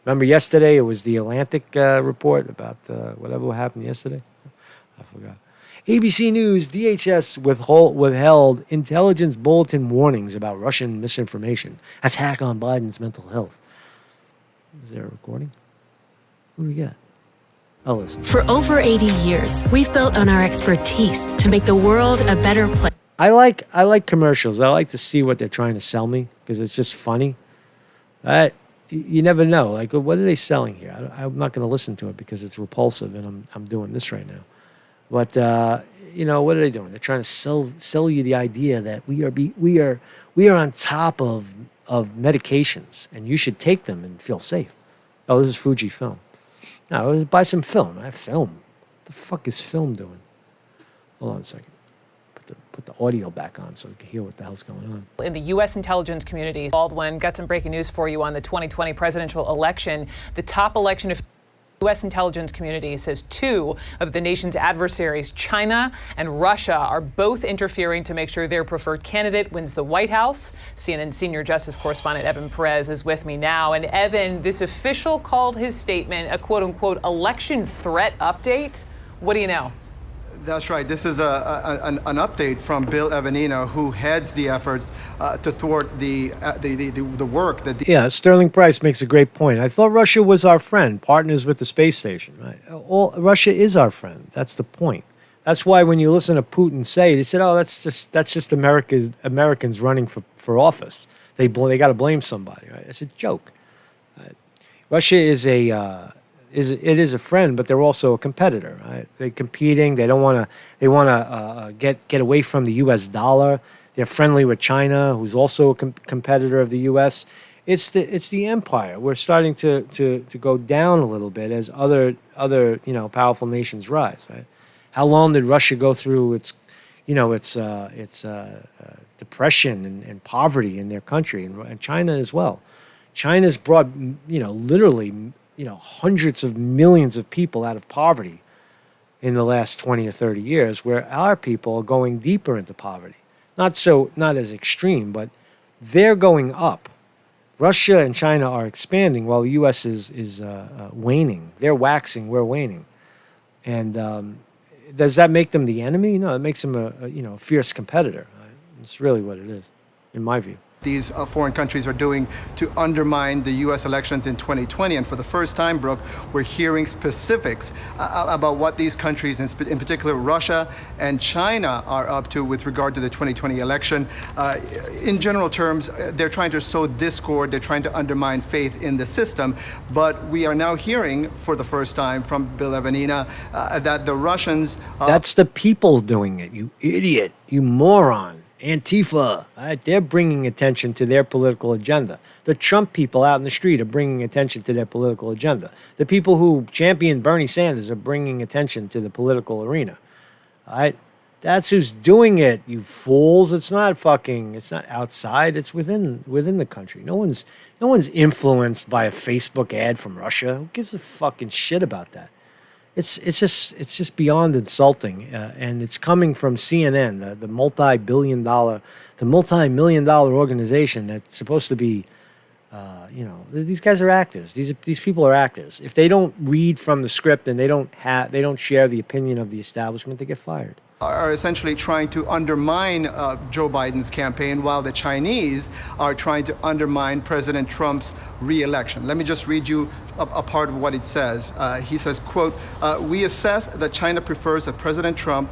Remember yesterday it was the Atlantic report about whatever happened yesterday? I forgot. ABC News, DHS withheld intelligence bulletin warnings about Russian misinformation. Attack on Biden's mental health. Is there a recording? Who do we got? Oh, listen. For over 80 years, we've built on our expertise to make the world a better place. I like commercials. I like to see what they're trying to sell me because it's just funny. You never know. Like, what are they selling here? I'm not going to listen to it because it's repulsive, and I'm doing this right now. But what are they doing? They're trying to sell you the idea that we are on top of medications, and you should take them and feel safe. Oh, this is Fujifilm. No, buy some film. I have film. What the fuck is film doing? Hold on a second. Put the audio back on so we can hear what the hell's going on. In the U.S. intelligence community, Baldwin, got some breaking news for you on the 2020 presidential election. The top election of U.S. intelligence community says two of the nation's adversaries, China and Russia, are both interfering to make sure their preferred candidate wins the White House. CNN senior justice correspondent Evan Perez is with me now. And Evan, this official called his statement a quote-unquote election threat update. What do you know? That's right. This is an update from Bill Evanina, who heads the efforts to thwart the work that. Yeah, Sterling Price makes a great point. I thought Russia was our friend, partners with the space station. Right? Russia is our friend. That's the point. That's why when you listen to Putin say, they said, "Oh, that's just Americans running for office. They got to blame somebody." Right? It's a joke. Russia is a friend, but they're also a competitor. Right? They're competing. They want to get away from the U.S. dollar. They're friendly with China, who's also a competitor of the U.S. It's the empire. We're starting to go down a little bit as other powerful nations rise. Right? How long did Russia go through its depression and poverty in their country, and China as well? China's brought literally hundreds of millions of people out of poverty in the last 20 or 30 years, where our people are going deeper into poverty. Not as extreme, but they're going up. Russia and China are expanding while the U.S. is waning. They're waxing, we're waning. And does that make them the enemy? No, it makes them a fierce competitor. It's really what it is, in my view. These foreign countries are doing to undermine the U.S. elections in 2020. And for the first time, Brooke, we're hearing specifics about what these countries, in particular Russia and China, are up to with regard to the 2020 election. In general terms, they're trying to sow discord. They're trying to undermine faith in the system. But we are now hearing for the first time from Bill Evanina that the Russians... That's the people doing it, you idiot, you moron. Antifa, right? They're bringing attention to their political agenda. The Trump people out in the street are bringing attention to their political agenda. The people who champion Bernie Sanders are bringing attention to the political arena. All right? That's who's doing it, you fools. It's not outside. It's within the country. No one's influenced by a Facebook ad from Russia. Who gives a fucking shit about that? It's just beyond insulting, and it's coming from CNN, the multi-million dollar organization that's supposed to be, these guys are actors. These people are actors. If they don't read from the script and they don't share the opinion of the establishment, they get fired. Are essentially trying to undermine Joe Biden's campaign, while the Chinese are trying to undermine President Trump's re-election. Let me just read you a part of what it says. He says, quote, "We assess that China prefers that President Trump,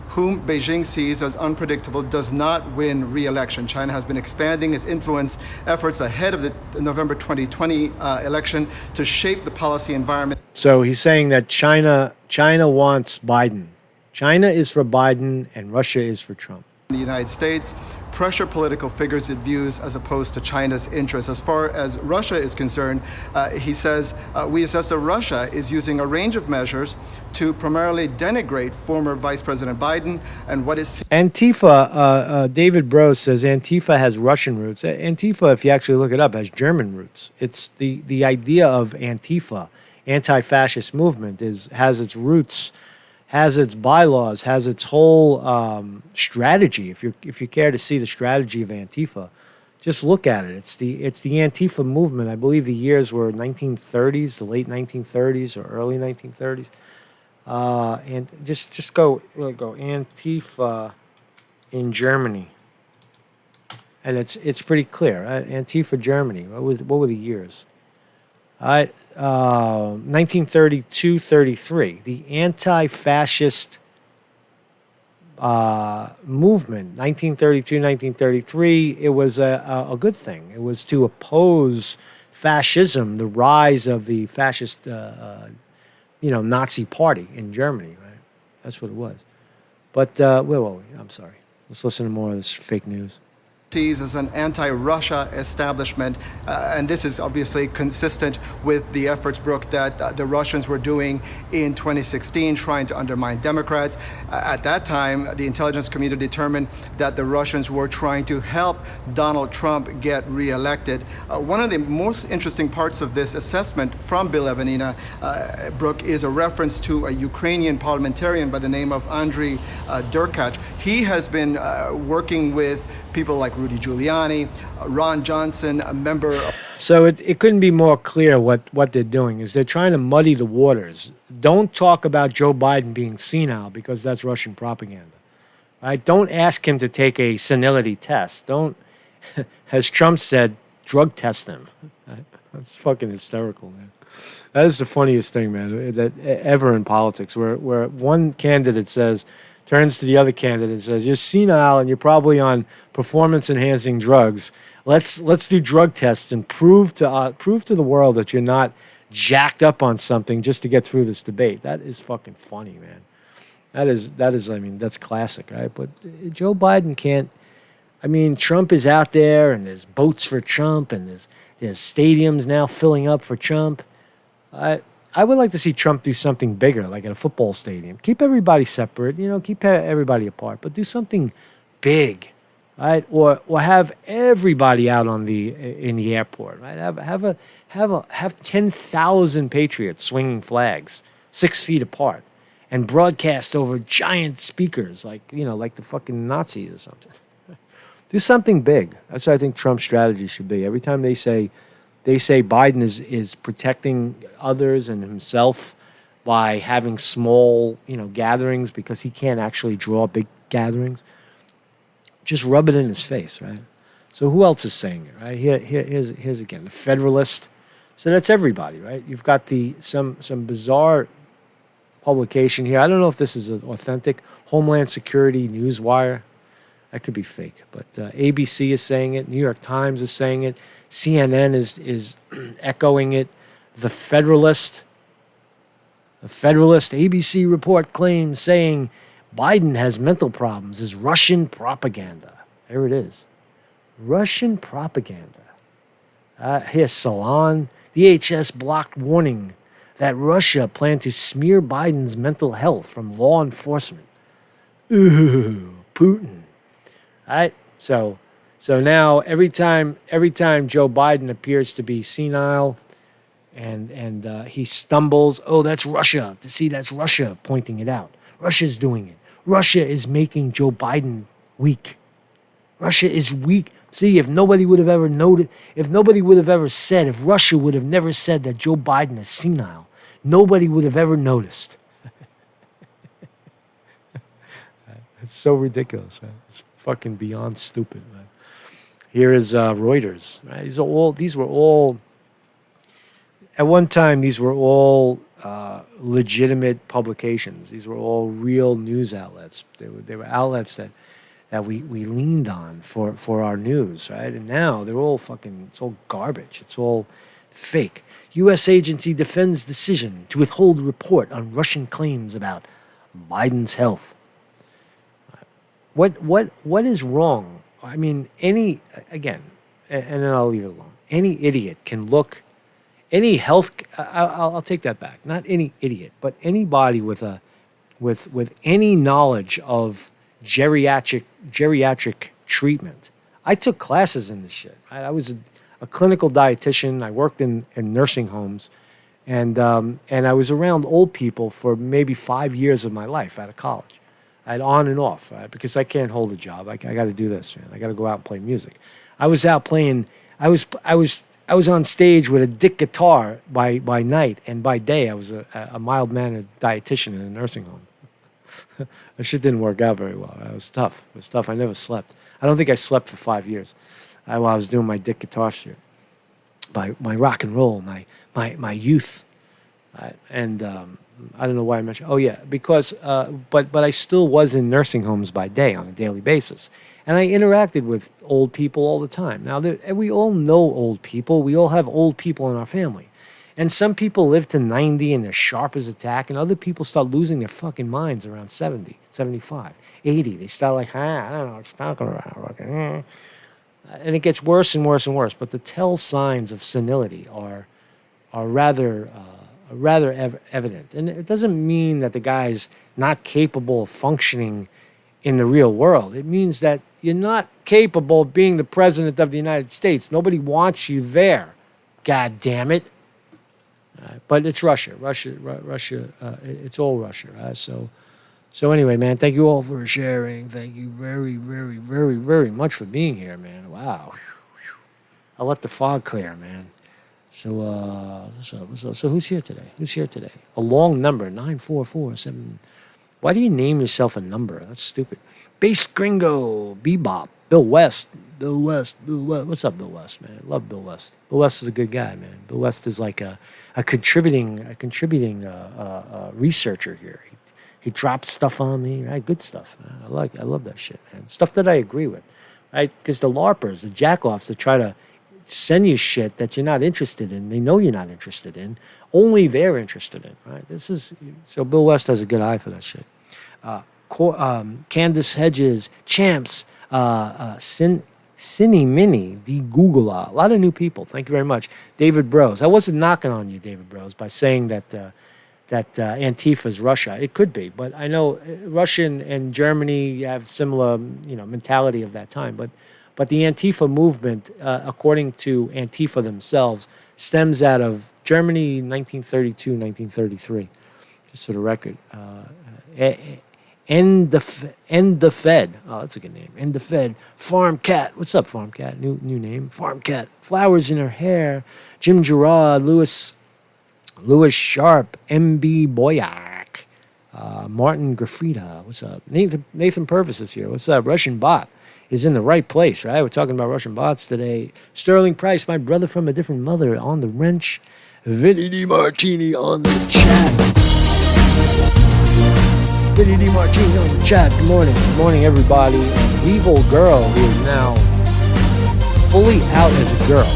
whom Beijing sees as unpredictable, does not win re-election. China has been expanding its influence efforts ahead of the November 2020 election to shape the policy environment." So he's saying that China wants Biden. China is for Biden and Russia is for Trump. the United States, pressure political figures it views as opposed to China's interests. As far as Russia is concerned, he says, we assess that Russia is using a range of measures to primarily denigrate former Vice President Biden and what is... Antifa, David Bro says Antifa has Russian roots. Antifa, if you actually look it up, has German roots. It's the idea of Antifa, anti-fascist movement, has its roots, has its bylaws, has its whole strategy. If you care to see the strategy of Antifa, just look at it. It's the Antifa movement. I believe the years were 1930s, the late 1930s or early 1930s. And just go Antifa in Germany, and it's pretty clear. Right? Antifa Germany. What were the years? 1932-33, the anti-fascist movement, 1932-1933, it was a good thing. It was to oppose fascism, the rise of the fascist, Nazi party in Germany, right? That's what it was. But where were we? I'm sorry. Let's listen to more of this fake news. Sees as an anti-Russia establishment, and this is obviously consistent with the efforts, Brooke, that the Russians were doing in 2016, trying to undermine Democrats. At that time, the intelligence community determined that the Russians were trying to help Donald Trump get reelected. One of the most interesting parts of this assessment from Bill Evanina, Brooke, is a reference to a Ukrainian parliamentarian by the name of Andriy Derkach. He has been working with people like Rudy Giuliani, Ron Johnson, a member of... So it couldn't be more clear what they're doing is they're trying to muddy the waters. Don't talk about Joe Biden being senile because that's Russian propaganda. Right? Don't ask him to take a senility test. Don't, as Trump said, drug test him. Right? That's fucking hysterical, man. That is the funniest thing, man, that ever in politics, where one candidate turns to the other candidate and says, "You're senile and you're probably on performance-enhancing drugs. Let's do drug tests and prove to the world that you're not jacked up on something just to get through this debate." That is fucking funny, man. That is. I mean, that's classic, right? But Joe Biden can't. I mean, Trump is out there, and there's boats for Trump, and there's stadiums now filling up for Trump. I would like to see Trump do something bigger, like at a football stadium. Keep everybody separate, keep everybody apart, but do something big, right? Or have everybody out in the airport, right? Have 10,000 patriots swinging flags 6 feet apart, and broadcast over giant speakers like the fucking Nazis or something. Do something big. That's what I think Trump's strategy should be. Every time they say Biden is protecting others and himself by having small, gatherings because he can't actually draw big gatherings. Just rub it in his face, right? So who else is saying it, right? Here's again the Federalist. So that's everybody, right? You've got some bizarre publication here. I don't know if this is authentic. Homeland Security Newswire. That could be fake, but ABC is saying it. New York Times is saying it. CNN is echoing it. The Federalist, ABC report claims saying Biden has mental problems is Russian propaganda. There it is. Russian propaganda. Here's Salon. DHS blocked warning that Russia planned to smear Biden's mental health from law enforcement. Ooh, Putin. All right, so now every time Joe Biden appears to be senile, and he stumbles, oh, that's Russia. See, that's Russia pointing it out. Russia's doing it. Russia is making Joe Biden weak. Russia is weak. See, if nobody would have ever noted, if Russia would have never said that Joe Biden is senile, nobody would have ever noticed. It's so ridiculous, right? It's fucking beyond stupid, man. Here is Reuters. Right? These were all at one time. These were all legitimate publications. These were all real news outlets. They were outlets that we leaned on for our news, right? And now they're all it's all garbage. It's all fake. U.S. agency defends decision to withhold report on Russian claims about Biden's health. What is wrong? I mean, and then I'll leave it alone. Any idiot can look. Any health. I'll take that back. Not any idiot, but anybody with any knowledge of geriatric treatment. I took classes in this shit. I was a clinical dietitian. I worked in nursing homes, and I was around old people for maybe 5 years of my life out of college. I had on and off because I can't hold a job. I got to do this, man. I got to go out and play music. I was out playing. I was on stage with a dick guitar by night, and by day I was a mild-mannered dietitian in a nursing home. That shit didn't work out very well. It was tough. I never slept. I don't think I slept for 5 years while I was doing my dick guitar shit. My rock and roll, my youth, and I don't know why I mentioned. Oh yeah, because but I still was in nursing homes by day on a daily basis, and I interacted with old people all the time. Now we all know old people. We all have old people in our family, and some people live to 90 and they're sharp as a tack, and other people start losing their fucking minds around 70, 75, 80. They start like, I don't know what you're talking about. And it gets worse and worse and worse. But the tell signs of senility are rather evident. And it doesn't mean that the guy's not capable of functioning in the real world. It means that you're not capable of being the president of the United States. Nobody wants you there. God damn it. But it's Russia. It's all Russia. So anyway, man, thank you all for sharing. Thank you very, very, very, very much for being here, man. Wow. I let the fog clear, man. So who's here today? A long number, 9447. Why do you name yourself a number? That's stupid. Bass Gringo, Bebop, Bill West. What's up, Bill West, man? Love Bill West. Bill West is a good guy, man. Bill West is like a contributing researcher here. He drops stuff on me, right? Good stuff, man. I love that shit, man. Stuff that I agree with, right? Because the LARPers, the jackoffs that try to send you shit that you're not interested in, they know you're not interested in, only they're interested in, right? So Bill West has a good eye for that shit. Candace Hedges, Champs, Cinny Mini, D Googla, a lot of new people. Thank you very much. David Bros. I wasn't knocking on you, David Bros, by saying that Antifa is Russia. It could be, but I know Russia and Germany have similar, mentality of that time. But the Antifa movement, according to Antifa themselves, stems out of Germany, 1932, 1933. Just for the record. End the Fed. Oh, that's a good name. End the Fed. Farm Cat. What's up, Farm Cat? New name. Farm Cat. Flowers in her hair. Jim Gerard. Lewis Sharp. MB Boyak. Martin Graffita. What's up? Nathan Purvis is here. What's up? Russian Bot is in the right place, right? We're talking about Russian bots today. Sterling Price, my brother from a different mother, on the wrench. Vinny D. Martini on the chat. Vinny D. Martini on the chat. Good morning. Good morning, everybody. An evil girl who is now fully out as a girl,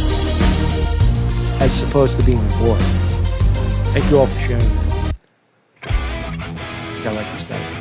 as opposed to being a boy. Thank you all for sharing that. I like this guy.